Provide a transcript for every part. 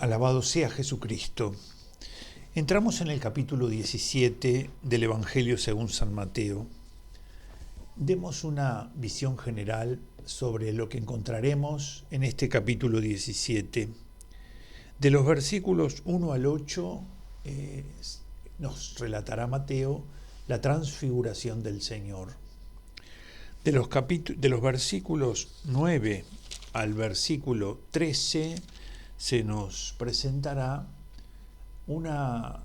Alabado sea Jesucristo. Entramos en el capítulo 17 del Evangelio según San Mateo. Demos una visión general sobre lo que encontraremos en este capítulo 17. De los versículos 1 al 8 nos relatará Mateo la transfiguración del Señor. De los versículos 9 al versículo 13 se nos presentará una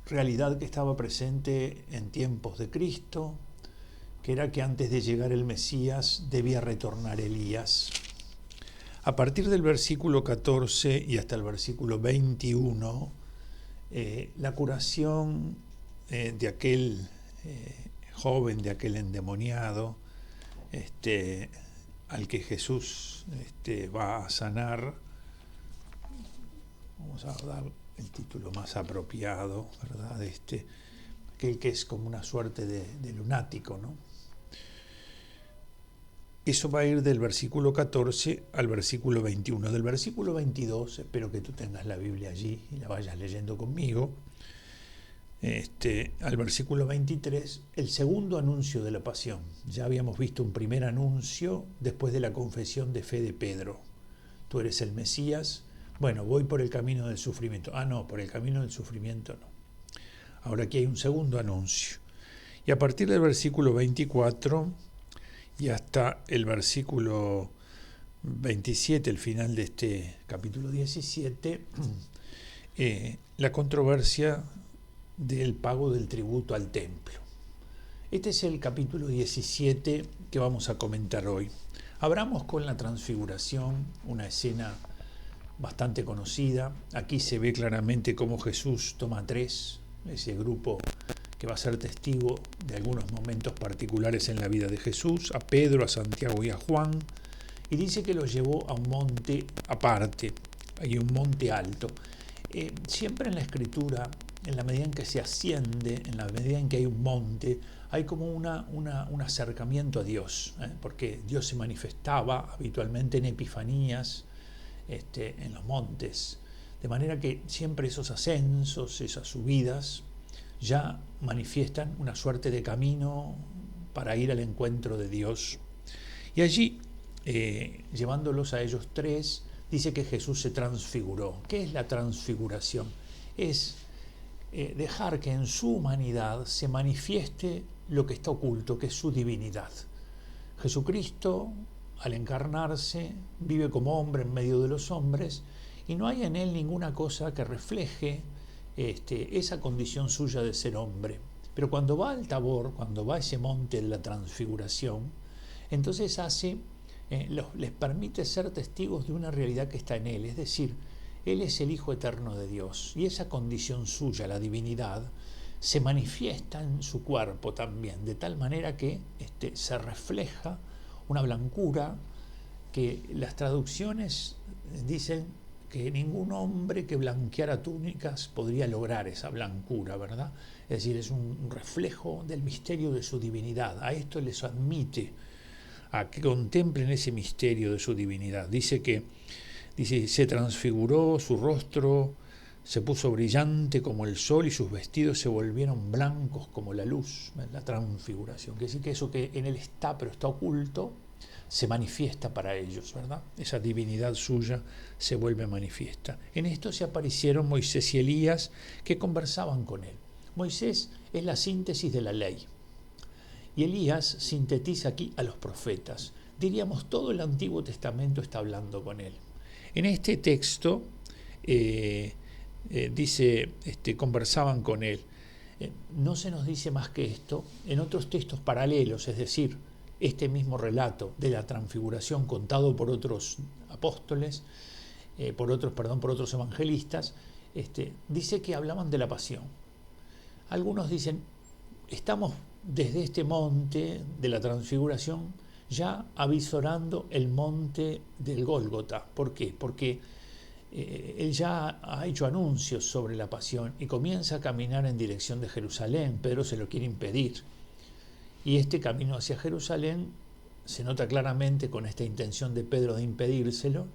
realidad que estaba presente en tiempos de Cristo, que era que antes de llegar el Mesías debía retornar Elías. A partir del versículo 14 y hasta el versículo 21, la curación de aquel joven, de aquel endemoniado, al que Jesús va a sanar. Vamos a dar el título más apropiado, ¿verdad? Aquel que es como una suerte de lunático, ¿no? Eso va a ir del versículo 14 al versículo 21. Del versículo 22, espero que tú tengas la Biblia allí y la vayas leyendo conmigo, al versículo 23, el segundo anuncio de la pasión. Ya habíamos visto un primer anuncio después de la confesión de fe de Pedro. Tú eres el Mesías. Bueno, voy por el camino del sufrimiento. No, por el camino del sufrimiento no. Ahora aquí hay un segundo anuncio. Y a partir del versículo 24 y hasta el versículo 27, el final de este capítulo 17, la controversia del pago del tributo al templo. Este es el capítulo 17 que vamos a comentar hoy. Abramos con la transfiguración, una escena bastante conocida. Aquí se ve claramente cómo Jesús toma tres, ese grupo que va a ser testigo de algunos momentos particulares en la vida de Jesús, a Pedro, a Santiago y a Juan, y dice que los llevó a un monte aparte, hay un monte alto. Siempre en la Escritura, en la medida en que se asciende, en la medida en que hay un monte, hay como un acercamiento a Dios, porque Dios se manifestaba habitualmente en epifanías, en los montes, de manera que siempre esos ascensos, esas subidas, ya manifiestan una suerte de camino para ir al encuentro de Dios. Y allí, llevándolos a ellos tres, dice que Jesús se transfiguró. ¿Qué es la transfiguración? Es dejar que en su humanidad se manifieste lo que está oculto, que es su divinidad. Jesucristo, al encarnarse, vive como hombre en medio de los hombres y no hay en él ninguna cosa que refleje esa condición suya de ser hombre. Pero cuando va al Tabor, cuando va a ese monte de la transfiguración, entonces les permite ser testigos de una realidad que está en él, es decir, él es el Hijo eterno de Dios y esa condición suya, la divinidad, se manifiesta en su cuerpo también, de tal manera que se refleja una blancura que las traducciones dicen que ningún hombre que blanqueara túnicas podría lograr esa blancura, ¿verdad? Es decir, es un reflejo del misterio de su divinidad. A esto les admite a que contemplen ese misterio de su divinidad. Dice, se transfiguró, su rostro se puso brillante como el sol y sus vestidos se volvieron blancos como la luz, la transfiguración. Quiere decir que eso que en él está, pero está oculto, se manifiesta para ellos, ¿verdad? Esa divinidad suya se vuelve manifiesta. En esto se aparecieron Moisés y Elías que conversaban con él. Moisés es la síntesis de la ley y Elías sintetiza aquí a los profetas. Diríamos, todo el Antiguo Testamento está hablando con él. En este texto dice, conversaban con él. No se nos dice más que esto. En otros textos paralelos, es decir, este mismo relato de la transfiguración contado por otros apóstoles, por otros evangelistas, dice que hablaban de la pasión. Algunos dicen, estamos desde este monte de la transfiguración ya avisorando el monte del Gólgota. ¿Por qué? Porque él ya ha hecho anuncios sobre la pasión y comienza a caminar en dirección de Jerusalén. Pedro se lo quiere impedir. Y este camino hacia Jerusalén se nota claramente con esta intención de Pedro de impedírselo,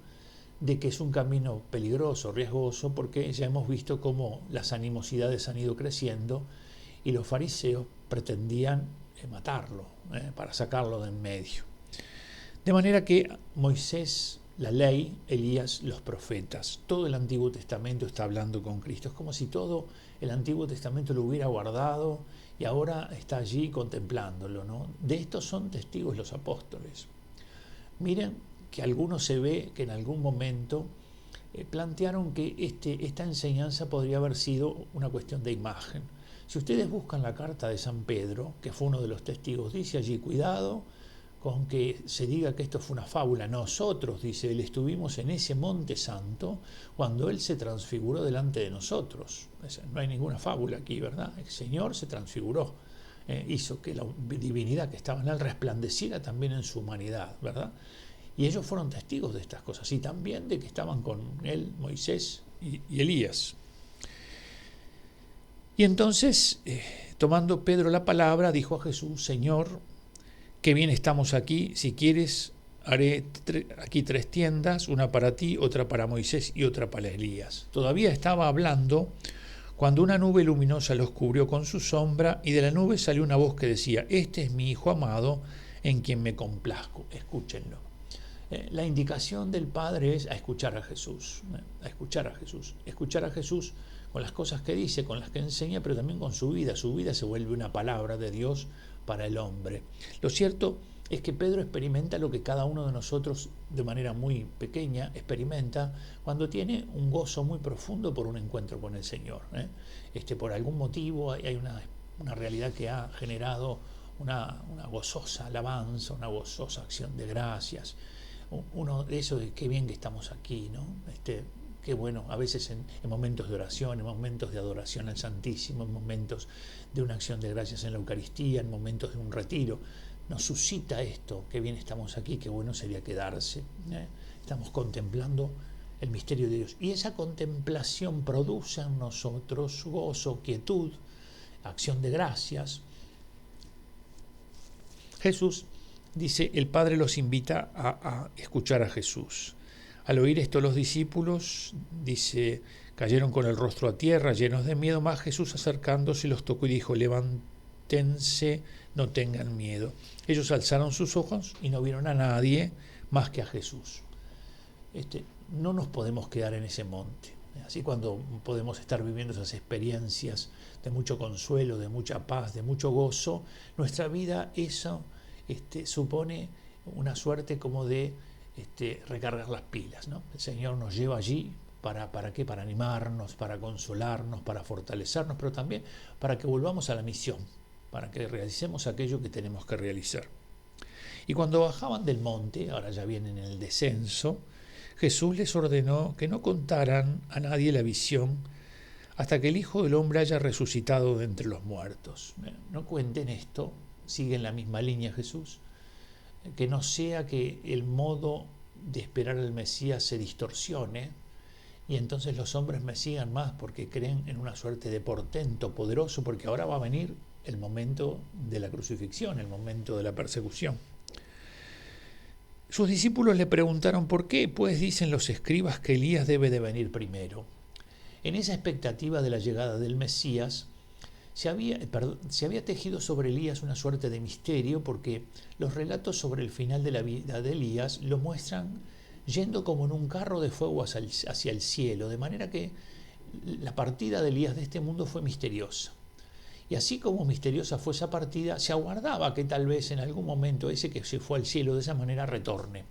de que es un camino peligroso, riesgoso, porque ya hemos visto cómo las animosidades han ido creciendo y los fariseos pretendían matarlo, para sacarlo de en medio. De manera que Moisés, la ley, Elías, los profetas, todo el Antiguo Testamento está hablando con Cristo. Es como si todo el Antiguo Testamento lo hubiera guardado y ahora está allí contemplándolo, ¿no? De esto son testigos los apóstoles. Miren que algunos se ve que en algún momento plantearon que esta enseñanza podría haber sido una cuestión de imagen. Si ustedes buscan la carta de San Pedro, que fue uno de los testigos, dice allí, cuidado con que se diga que esto fue una fábula. Nosotros, dice él, estuvimos en ese monte santo cuando él se transfiguró delante de nosotros. No hay ninguna fábula aquí, ¿verdad? El Señor se transfiguró, hizo que la divinidad que estaba en él resplandeciera también en su humanidad, ¿verdad? Y ellos fueron testigos de estas cosas y también de que estaban con él Moisés y Elías. Y entonces, tomando Pedro la palabra, dijo a Jesús, Señor, qué bien estamos aquí, si quieres haré aquí 3 tiendas, una para ti, otra para Moisés y otra para Elías. Todavía estaba hablando cuando una nube luminosa los cubrió con su sombra y de la nube salió una voz que decía, este es mi Hijo amado en quien me complazco, escúchenlo. La indicación del Padre es a escuchar a Jesús, a escuchar a Jesús con las cosas que dice, con las que enseña, pero también con su vida. Su vida se vuelve una palabra de Dios para el hombre. Lo cierto es que Pedro experimenta lo que cada uno de nosotros de manera muy pequeña experimenta cuando tiene un gozo muy profundo por un encuentro con el Señor. Por algún motivo hay una realidad que ha generado una gozosa alabanza, una gozosa acción de gracias. Uno de esos de qué bien que estamos aquí, ¿no? Qué bueno, a veces en momentos de oración, en momentos de adoración al Santísimo, en momentos de una acción de gracias en la Eucaristía, en momentos de un retiro, nos suscita esto, qué bien estamos aquí, qué bueno sería quedarse. Estamos contemplando el misterio de Dios. Y esa contemplación produce en nosotros gozo, quietud, acción de gracias. Jesús dice, el Padre los invita a escuchar a Jesús. Al oír esto los discípulos, dice, cayeron con el rostro a tierra, llenos de miedo, mas Jesús acercándose los tocó y dijo, levántense, no tengan miedo. Ellos alzaron sus ojos y no vieron a nadie más que a Jesús. No nos podemos quedar en ese monte. Así cuando podemos estar viviendo esas experiencias de mucho consuelo, de mucha paz, de mucho gozo, nuestra vida eso supone una suerte como de recargar las pilas, ¿no? El Señor nos lleva allí ¿para qué? Para animarnos, para consolarnos, para fortalecernos, pero también para que volvamos a la misión, para que realicemos aquello que tenemos que realizar. Y cuando bajaban del monte, ahora ya vienen en el descenso, Jesús les ordenó que no contaran a nadie la visión hasta que el Hijo del Hombre haya resucitado de entre los muertos. No cuenten esto, sigue en la misma línea Jesús, que no sea que el modo de esperar al Mesías se distorsione y entonces los hombres me sigan más porque creen en una suerte de portento poderoso, porque ahora va a venir el momento de la crucifixión, el momento de la persecución. Sus discípulos le preguntaron por qué, pues dicen los escribas que Elías debe de venir primero. En esa expectativa de la llegada del Mesías, se había tejido sobre Elías una suerte de misterio, porque los relatos sobre el final de la vida de Elías lo muestran yendo como en un carro de fuego hacia el cielo, de manera que la partida de Elías de este mundo fue misteriosa. Y así como misteriosa fue esa partida, se aguardaba que tal vez en algún momento ese que se fue al cielo de esa manera retorne.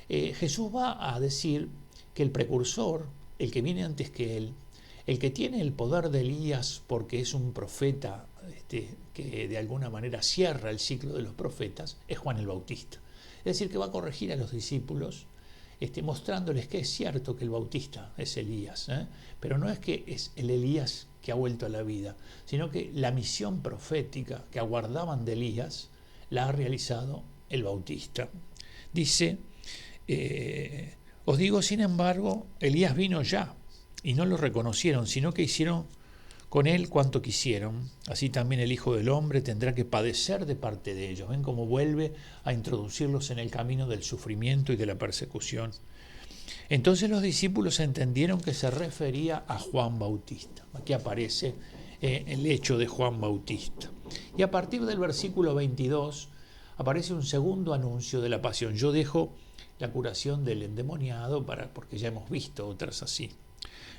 Jesús va a decir que el precursor, el que viene antes que él, el que tiene el poder de Elías porque es un profeta que de alguna manera cierra el ciclo de los profetas, es Juan el Bautista. Es decir, que va a corregir a los discípulos mostrándoles que es cierto que el Bautista es Elías, pero no es que es el Elías que ha vuelto a la vida, sino que la misión profética que aguardaban de Elías la ha realizado el Bautista. Dice, os digo, sin embargo, Elías vino ya, y no lo reconocieron, sino que hicieron con él cuanto quisieron. Así también el Hijo del Hombre tendrá que padecer de parte de ellos. Ven cómo vuelve a introducirlos en el camino del sufrimiento y de la persecución. Entonces los discípulos entendieron que se refería a Juan Bautista. Aquí aparece el hecho de Juan Bautista. Y a partir del versículo 22 aparece un segundo anuncio de la pasión. Yo dejo la curación del endemoniado porque ya hemos visto otras así.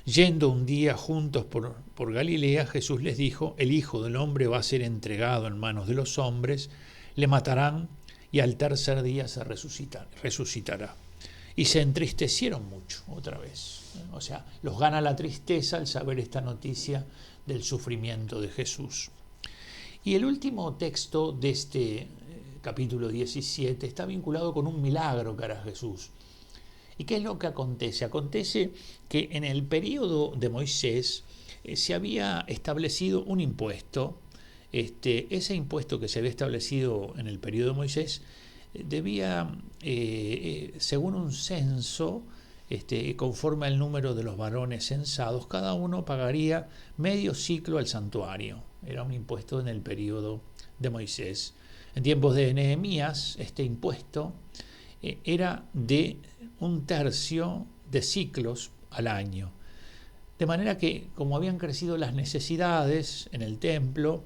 Yendo un día juntos por Galilea, Jesús les dijo: el Hijo del Hombre va a ser entregado en manos de los hombres, le matarán y al tercer día se resucitará. Y se entristecieron mucho otra vez. O sea, los gana la tristeza al saber esta noticia del sufrimiento de Jesús. Y el último texto de este capítulo 17 está vinculado con un milagro que hará Jesús. ¿Y qué es lo que acontece? Acontece que en el periodo de Moisés se había establecido un impuesto. Ese impuesto que se había establecido en el periodo de Moisés debía, según un censo, conforme al número de los varones censados, cada uno pagaría medio ciclo al santuario. Era un impuesto en el periodo de Moisés. En tiempos de Nehemías, este impuesto era de 1/3 de ciclos al año. De manera que, como habían crecido las necesidades en el templo,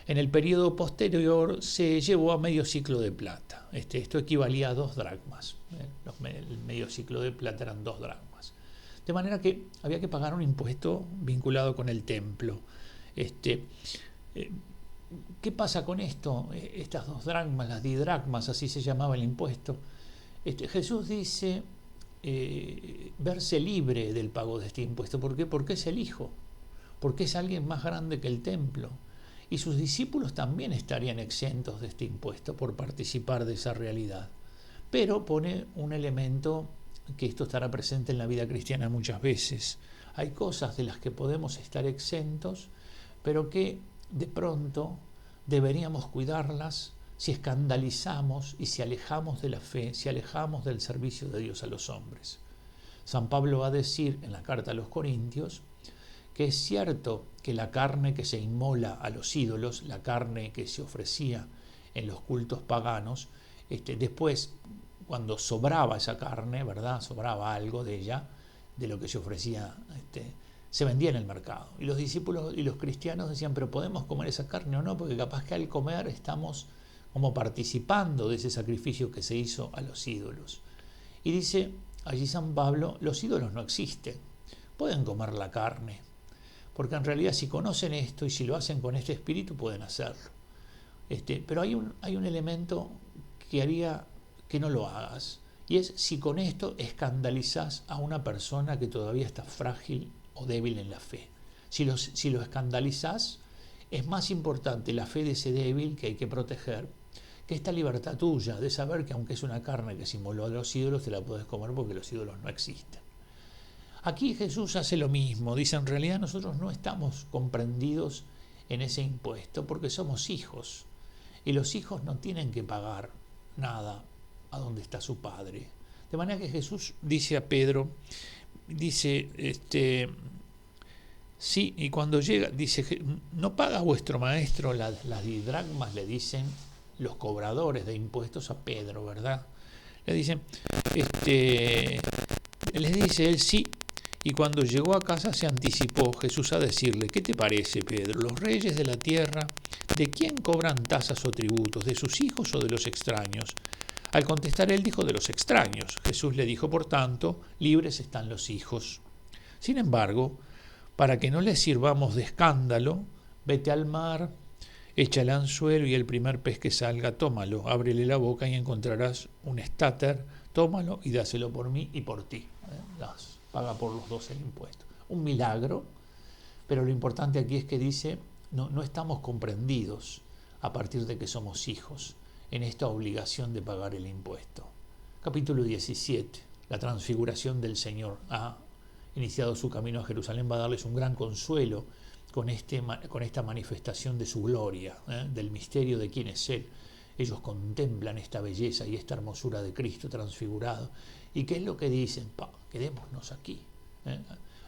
en el periodo posterior se llevó a medio ciclo de plata. Esto equivalía a 2 dracmas. El medio ciclo de plata eran 2 dracmas. De manera que había que pagar un impuesto vinculado con el templo. ¿Qué pasa con esto? Estas 2 dracmas, las didracmas, así se llamaba el impuesto. Jesús dice verse libre del pago de este impuesto. ¿Por qué? Porque es el Hijo. Porque es alguien más grande que el templo. Y sus discípulos también estarían exentos de este impuesto por participar de esa realidad. Pero pone un elemento que esto estará presente en la vida cristiana muchas veces. Hay cosas de las que podemos estar exentos, pero que de pronto deberíamos cuidarlas si escandalizamos y si alejamos de la fe, si alejamos del servicio de Dios a los hombres. San Pablo va a decir en la carta a los Corintios que es cierto que la carne que se inmola a los ídolos, la carne que se ofrecía en los cultos paganos, después, cuando sobraba esa carne, ¿verdad? Sobraba algo de ella, de lo que se ofrecía, se vendía en el mercado. Y los discípulos y los cristianos decían, pero ¿podemos comer esa carne o no? Porque capaz que al comer estamos como participando de ese sacrificio que se hizo a los ídolos. Y dice allí San Pablo, los ídolos no existen, pueden comer la carne, porque en realidad si conocen esto y si lo hacen con este espíritu pueden hacerlo. Pero hay un elemento que haría que no lo hagas, y es si con esto escandalizás a una persona que todavía está frágil o débil en la fe. Si lo escandalizás, es más importante la fe de ese débil que hay que proteger, que esta libertad tuya de saber que aunque es una carne que se inmoló a los ídolos, te la puedes comer porque los ídolos no existen. Aquí Jesús hace lo mismo, dice, en realidad nosotros no estamos comprendidos en ese impuesto porque somos hijos, y los hijos no tienen que pagar nada a donde está su padre. De manera que Jesús dice a Pedro, dice, sí, y cuando llega, dice, ¿no paga vuestro maestro las didracmas? Le dicen los cobradores de impuestos a Pedro, ¿verdad? Le dicen, les dice él, sí. Y cuando llegó a casa se anticipó Jesús a decirle, ¿qué te parece, Pedro? ¿Los reyes de la tierra, de quién cobran tasas o tributos? ¿De sus hijos o de los extraños? Al contestar él dijo, de los extraños. Jesús le dijo, por tanto, libres están los hijos. Sin embargo, para que no les sirvamos de escándalo, vete al mar, echa el anzuelo y el primer pez que salga, tómalo, ábrele la boca y encontrarás un estáter, tómalo y dáselo por mí y por ti. Paga por los dos el impuesto. Un milagro, pero lo importante aquí es que dice, no estamos comprendidos a partir de que somos hijos en esta obligación de pagar el impuesto. Capítulo 17. La transfiguración del Señor ha iniciado su camino a Jerusalén, va a darles un gran consuelo con esta manifestación de su gloria, del misterio de quién es Él. Ellos contemplan esta belleza y esta hermosura de Cristo transfigurado. ¿Y qué es lo que dicen? Quedémonos aquí.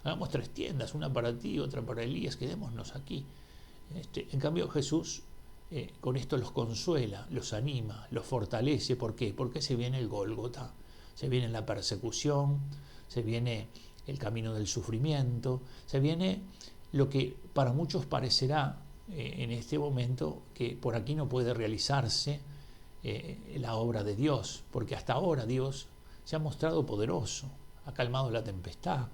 Hagamos 3 tiendas, una para ti, otra para Elías, quedémonos aquí. En cambio Jesús con esto los consuela, los anima, los fortalece. ¿Por qué? Porque se viene el Gólgota. Se viene la persecución, se viene el camino del sufrimiento, se viene lo que para muchos parecerá en este momento que por aquí no puede realizarse la obra de Dios, porque hasta ahora Dios se ha mostrado poderoso, ha calmado la tempestad,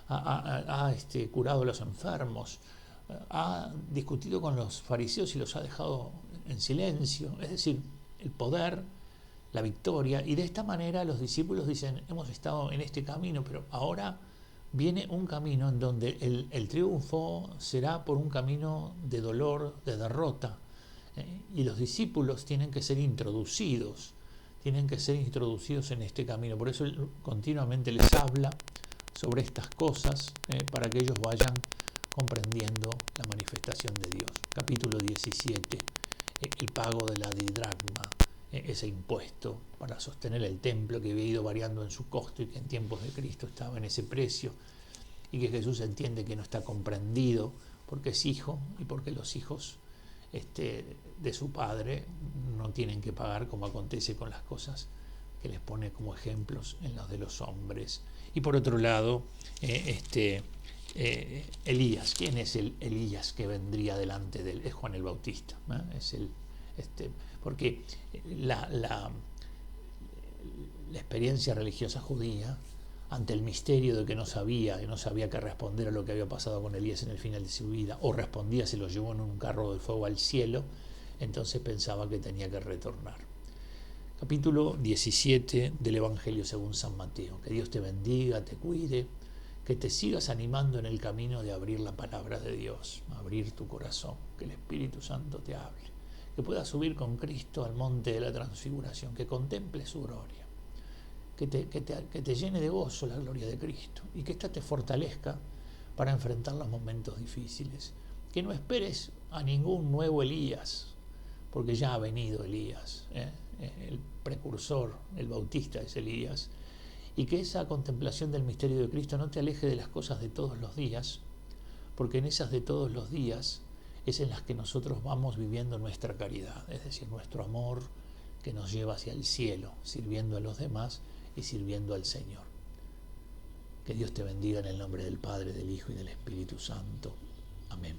ha curado a los enfermos, ha discutido con los fariseos y los ha dejado en silencio, es decir, el poder, la victoria, y de esta manera los discípulos dicen, hemos estado en este camino, pero ahora viene un camino en donde el triunfo será por un camino de dolor, de derrota, y los discípulos tienen que ser introducidos en este camino. Por eso él continuamente les habla sobre estas cosas, para que ellos vayan comprendiendo la manifestación de Dios. Capítulo 17, el pago de la didracma, ese impuesto para sostener el templo que había ido variando en su costo y que en tiempos de Cristo estaba en ese precio, y que Jesús entiende que no está comprendido porque es hijo y porque los hijos de su padre no tienen que pagar, como acontece con las cosas que les pone como ejemplos en los de los hombres. Y por otro lado, Elías. ¿Quién es el Elías que vendría delante de él? Es Juan el Bautista, es porque la experiencia religiosa judía, ante el misterio de que no sabía qué responder a lo que había pasado con Elías en el final de su vida, o respondía, se lo llevó en un carro de fuego al cielo, entonces pensaba que tenía que retornar. Capítulo 17 del Evangelio según San Mateo. Que Dios te bendiga, te cuide, que te sigas animando en el camino de abrir la palabra de Dios, abrir tu corazón, que el Espíritu Santo te hable, que puedas subir con Cristo al monte de la transfiguración, que contemples su gloria, que te llene de gozo la gloria de Cristo, y que ésta te fortalezca para enfrentar los momentos difíciles. Que no esperes a ningún nuevo Elías, porque ya ha venido Elías, el precursor, el bautista es Elías, y que esa contemplación del misterio de Cristo no te aleje de las cosas de todos los días, porque en esas de todos los días es en las que nosotros vamos viviendo nuestra caridad, es decir, nuestro amor que nos lleva hacia el cielo, sirviendo a los demás y sirviendo al Señor. Que Dios te bendiga en el nombre del Padre, del Hijo y del Espíritu Santo. Amén.